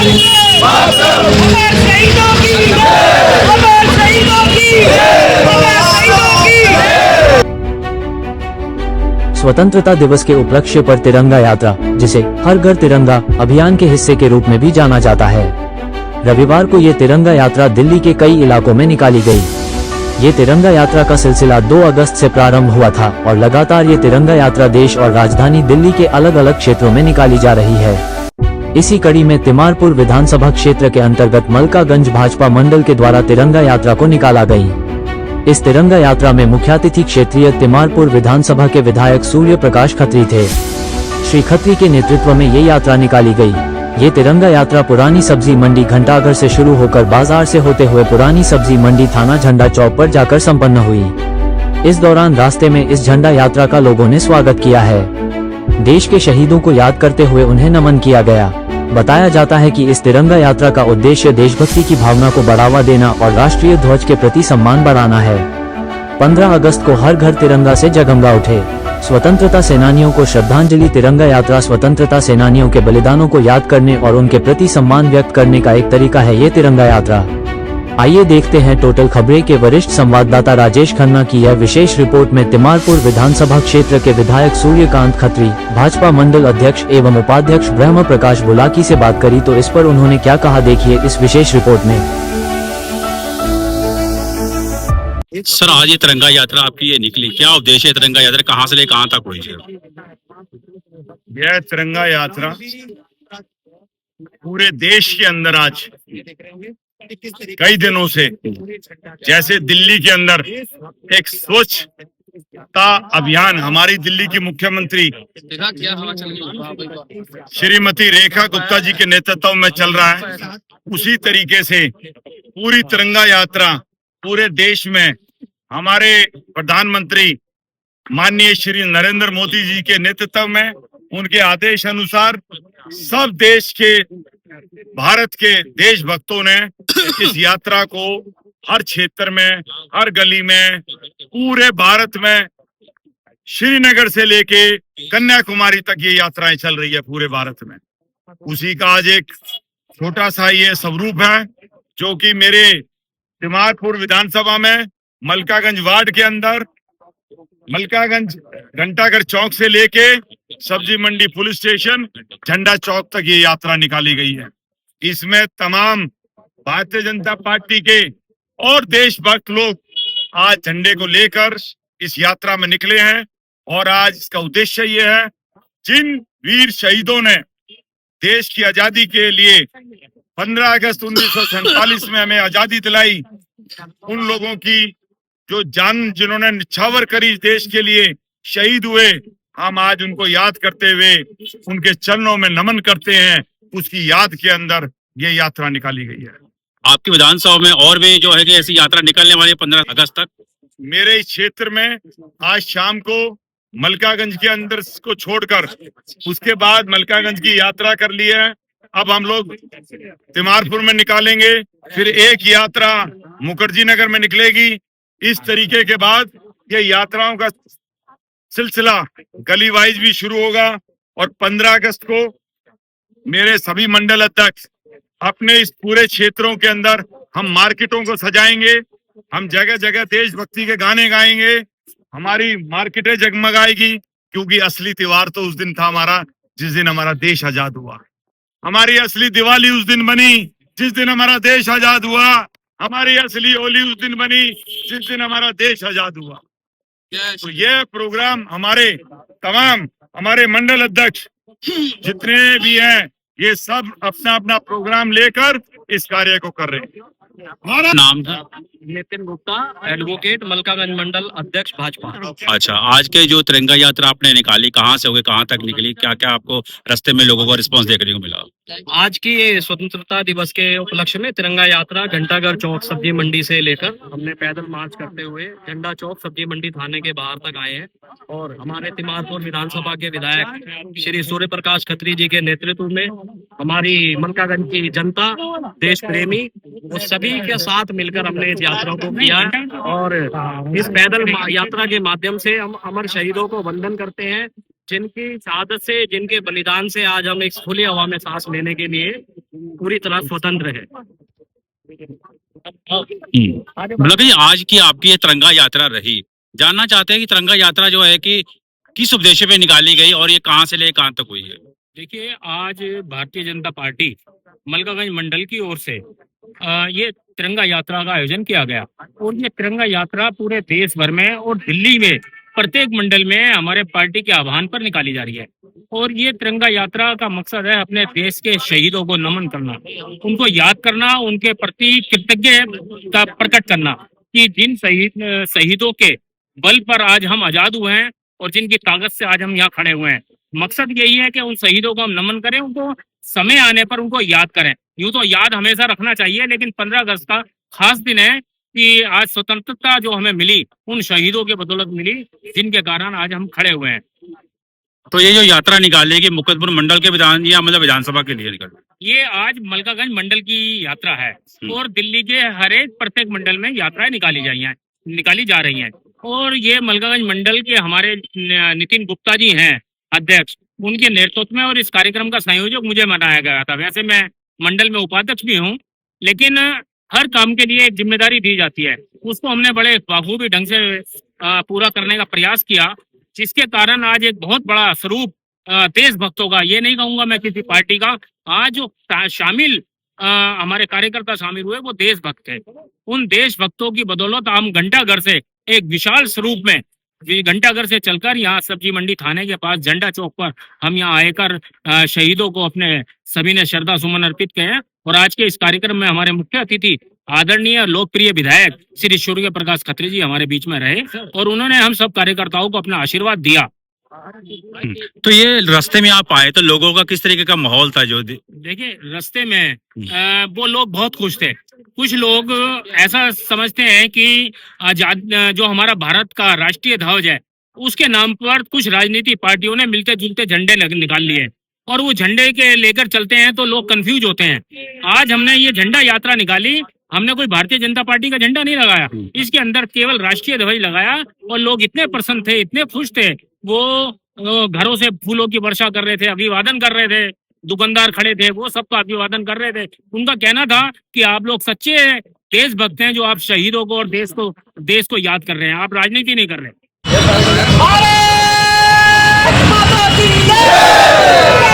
अमर शहीदों की अमर शहीदों की अमर शहीदों की। स्वतंत्रता दिवस के उपलक्ष्य पर तिरंगा यात्रा, जिसे हर घर तिरंगा अभियान के हिस्से के रूप में भी जाना जाता है। रविवार को ये तिरंगा यात्रा दिल्ली के कई इलाकों में निकाली गई। ये तिरंगा यात्रा का सिलसिला 2 अगस्त से प्रारंभ हुआ था और लगातार ये तिरंगा यात्रा देश और राजधानी दिल्ली के अलग अलग क्षेत्रों में निकाली जा रही है। इसी कड़ी में तिमारपुर विधानसभा क्षेत्र के अंतर्गत मलकागंज भाजपा मंडल के द्वारा तिरंगा यात्रा को निकाला गई। इस तिरंगा यात्रा में मुख्यातिथि क्षेत्रीय तिमारपुर विधानसभा के विधायक सूर्य प्रकाश खत्री थे। श्री खत्री के नेतृत्व में ये यात्रा निकाली गई। ये तिरंगा यात्रा पुरानी सब्जी मंडी घंटाघर से शुरू होकर बाजार से होते हुए पुरानी सब्जी मंडी थाना झंडा चौक पर जाकर संपन्न हुई। इस दौरान रास्ते में इस झंडा यात्रा का लोगों ने स्वागत किया है। देश के शहीदों को याद करते हुए उन्हें नमन किया गया। बताया जाता है कि इस तिरंगा यात्रा का उद्देश्य देशभक्ति की भावना को बढ़ावा देना और राष्ट्रीय ध्वज के प्रति सम्मान बढ़ाना है। 15 अगस्त को हर घर तिरंगा से जगमगा उठे। स्वतंत्रता सेनानियों को श्रद्धांजलि तिरंगा यात्रा स्वतंत्रता सेनानियों के बलिदानों को याद करने और उनके प्रति सम्मान व्यक्त करने का एक तरीका है ये तिरंगा यात्रा। आइए देखते हैं टोटल खबरें के वरिष्ठ संवाददाता राजेश खन्ना की यह विशेष रिपोर्ट में तिमारपुर विधानसभा क्षेत्र के विधायक सूर्यकांत खत्री, भाजपा मंडल अध्यक्ष एवं उपाध्यक्ष ब्रह्म प्रकाश बुलाकी से बात करी तो इस पर उन्होंने क्या कहा, देखिए इस विशेष रिपोर्ट में। सर, आज ये तिरंगा यात्रा आपकी ये निकली, क्या उद्देश्य है तिरंगा यात्रा, कहाँ से ले कहाँ तक हुई है? यह तिरंगा यात्रा पूरे देश के अंदर आज कई दिनों से, जैसे दिल्ली के अंदर एक स्वच्छता अभियान हमारी दिल्ली की मुख्यमंत्री श्रीमती रेखा गुप्ता जी के नेतृत्व में चल रहा है, उसी तरीके से पूरी तिरंगा यात्रा पूरे देश में हमारे प्रधानमंत्री माननीय श्री नरेंद्र मोदी जी के नेतृत्व में, उनके आदेश अनुसार सब देश के, भारत के देशभक्तों ने इस यात्रा को हर क्षेत्र में, हर गली में, पूरे भारत में, श्रीनगर से लेके कन्याकुमारी तक ये यात्राएं चल रही है पूरे भारत में। उसी का आज एक छोटा सा ये स्वरूप है, जो कि मेरे तिमारपुर विधानसभा में मलकागंज वार्ड के अंदर मलकागंज घंटाघर चौक से लेके सब्जी मंडी पुलिस स्टेशन झंडा चौक तक ये यात्रा निकाली गई है। इसमें तमाम भारतीय जनता पार्टी के और देशभक्त लोग आज झंडे को लेकर इस यात्रा में निकले हैं और आज इसका उद्देश्य ये है, जिन वीर शहीदों ने देश की आजादी के लिए 15 अगस्त 1947 में हमें आजादी दिलाई, उन लोगों की जो जान, जिन्होंने निछावर करी देश के लिए, शहीद हुए, हम आज उनको याद करते हुए उनके चरणों में नमन करते हैं। उसकी याद के अंदर ये यात्रा निकाली गई है। आपकी विधानसभा में और भी जो है कि ऐसी यात्रा निकलने वाली है 15 अगस्त तक? मेरे इस क्षेत्र में आज शाम को मलकागंज के अंदर को छोड़कर उसके बाद मलकागंज की यात्रा कर ली है। अब हम लोग तिमारपुर में निकालेंगे, फिर एक यात्रा मुखर्जी नगर में निकलेगी। इस तरीके के बाद ये यात्राओं का सिलसिला गली वाइज भी शुरू होगा और 15 अगस्त को मेरे सभी मंडल अध्यक्ष अपने इस पूरे क्षेत्रों के अंदर हम मार्केटों को सजाएंगे, हम जगह जगह देशभक्ति के गाने गाएंगे, हमारी मार्केटें जगमगाएगी, क्योंकि असली त्योहार तो उस दिन था हमारा जिस दिन हमारा देश आजाद हुआ। हमारी असली दिवाली उस दिन बनी जिस दिन हमारा देश आजाद हुआ। हमारी असली होली उस दिन बनी जिस दिन हमारा देश आजाद हुआ। तो यह प्रोग्राम हमारे मंडल अध्यक्ष जितने भी हैं, ये सब अपना अपना प्रोग्राम लेकर इस कार्य को कर रहे हैं। नाम था नितिन गुप्ता, एडवोकेट, मलकागंज मंडल अध्यक्ष भाजपा। अच्छा, आज के जो तिरंगा यात्रा आपने निकाली, कहाँ से होकर कहाँ तक निकली, क्या क्या आपको रास्ते में लोगों को रिस्पांस देखने को मिला? आज की ये स्वतंत्रता दिवस के उपलक्ष्य में तिरंगा यात्रा घंटाघर चौक सब्जी मंडी से लेकर हमने पैदल मार्च करते हुए झंडा चौक सब्जी मंडी थाने के बाहर तक आए हैं और हमारे तिमारपुर विधानसभा के विधायक श्री सूर्य प्रकाश खत्री जी के नेतृत्व में हमारी मलकागंज की जनता, देश प्रेमी, वो सभी के साथ मिलकर हमने इस यात्रा को किया है और इस पैदल यात्रा के माध्यम से हम अमर शहीदों को वंदन करते हैं, जिनकी शहादत से, जिनके बलिदान से आज हम एक खुली हवा में सांस लेने के लिए पूरी तरह स्वतंत्र है। मतलब कि आज की आपकी ये तिरंगा यात्रा रही, जानना चाहते हैं कि तिरंगा यात्रा जो है कि किस उद्देश्य पे निकाली गई और ये कहाँ से ले कहाँ तक हुई है। देखिए, आज भारतीय जनता पार्टी मलकागंज मंडल की ओर से ये तिरंगा यात्रा का आयोजन किया गया और ये तिरंगा यात्रा पूरे देश भर में और दिल्ली में प्रत्येक मंडल में हमारे पार्टी के आह्वान पर निकाली जा रही है। और ये तिरंगा यात्रा का मकसद है अपने देश के शहीदों को नमन करना, उनको याद करना, उनके प्रति कृतज्ञता प्रकट करना कि जिन शहीदों के बल पर आज हम आजाद हुए हैं और जिनकी ताकत से आज हम यहाँ खड़े हुए हैं। मकसद यही है कि उन शहीदों को हम नमन करें, उनको समय आने पर उनको याद करें। यूं तो याद हमेशा रखना चाहिए, लेकिन 15 अगस्त का खास दिन है कि आज स्वतंत्रता जो हमें मिली उन शहीदों के बदौलत मिली, जिनके कारण आज हम खड़े हुए हैं। तो ये जो यात्रा निकालेगी मुकदपुर मंडल के विधान या मतलब विधानसभा के लिए निकाली, ये आज मलकागंज मंडल की यात्रा है और दिल्ली के हर एक प्रत्येक मंडल में यात्राएं निकाली जा रही हैं। और ये मलकागंज मंडल के हमारे नितिन गुप्ता जी हैं अध्यक्ष, उनके नेतृत्व में और इस कार्यक्रम का संयोजक मुझे बनाया गया था। वैसे मैं मंडल में उपाध्यक्ष भी हूँ, लेकिन हर काम के लिए एक जिम्मेदारी दी जाती है, उसको हमने बड़े बखूबी ढंग से पूरा करने का प्रयास किया, जिसके कारण आज एक बहुत बड़ा स्वरूप देशभक्तों का, ये नहीं कहूंगा मैं किसी पार्टी का, आज जो शामिल हमारे कार्यकर्ता शामिल हुए वो देशभक्त है। उन देशभक्तों की बदौलत हम घंटाघर से एक विशाल स्वरूप में घंटाघर से चलकर यहाँ सब्जी मंडी थाने के पास झंडा चौक पर हम यहाँ आकर शहीदों को अपने सभी ने श्रद्धा सुमन अर्पित किए हैं। और आज के इस कार्यक्रम में हमारे मुख्य अतिथि आदरणीय लोकप्रिय विधायक श्री सूर्य प्रकाश खत्री जी हमारे बीच में रहे और उन्होंने हम सब कार्यकर्ताओं को अपना आशीर्वाद दिया। तो ये रास्ते में आप आए तो लोगों का किस तरीके का माहौल था? जो देखिए, रास्ते में वो लोग बहुत खुश थे। कुछ लोग ऐसा समझते हैं कि आजाद जो हमारा भारत का राष्ट्रीय ध्वज है उसके नाम पर कुछ राजनीतिक पार्टियों ने मिलते जुलते झंडे निकाल लिए और वो झंडे के लेकर चलते हैं तो लोग कंफ्यूज होते हैं। आज हमने ये झंडा यात्रा निकाली, हमने कोई भारतीय जनता पार्टी का झंडा नहीं लगाया, इसके अंदर केवल राष्ट्रीय ध्वज लगाया और लोग इतने प्रसन्न थे, इतने खुश थे, वो घरों से फूलों की वर्षा कर रहे थे, अभिवादन कर रहे थे, दुकानदार खड़े थे वो सबका अभिवादन कर रहे थे। उनका कहना था कि आप लोग सच्चे देशभक्त हैं जो आप शहीदों को और देश को याद कर रहे हैं, आप राजनीति नहीं कर रहे। भारत माता की जय।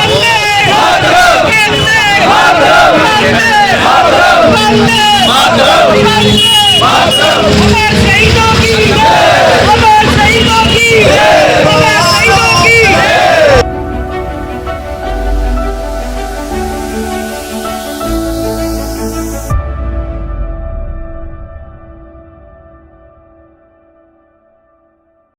शहीदों की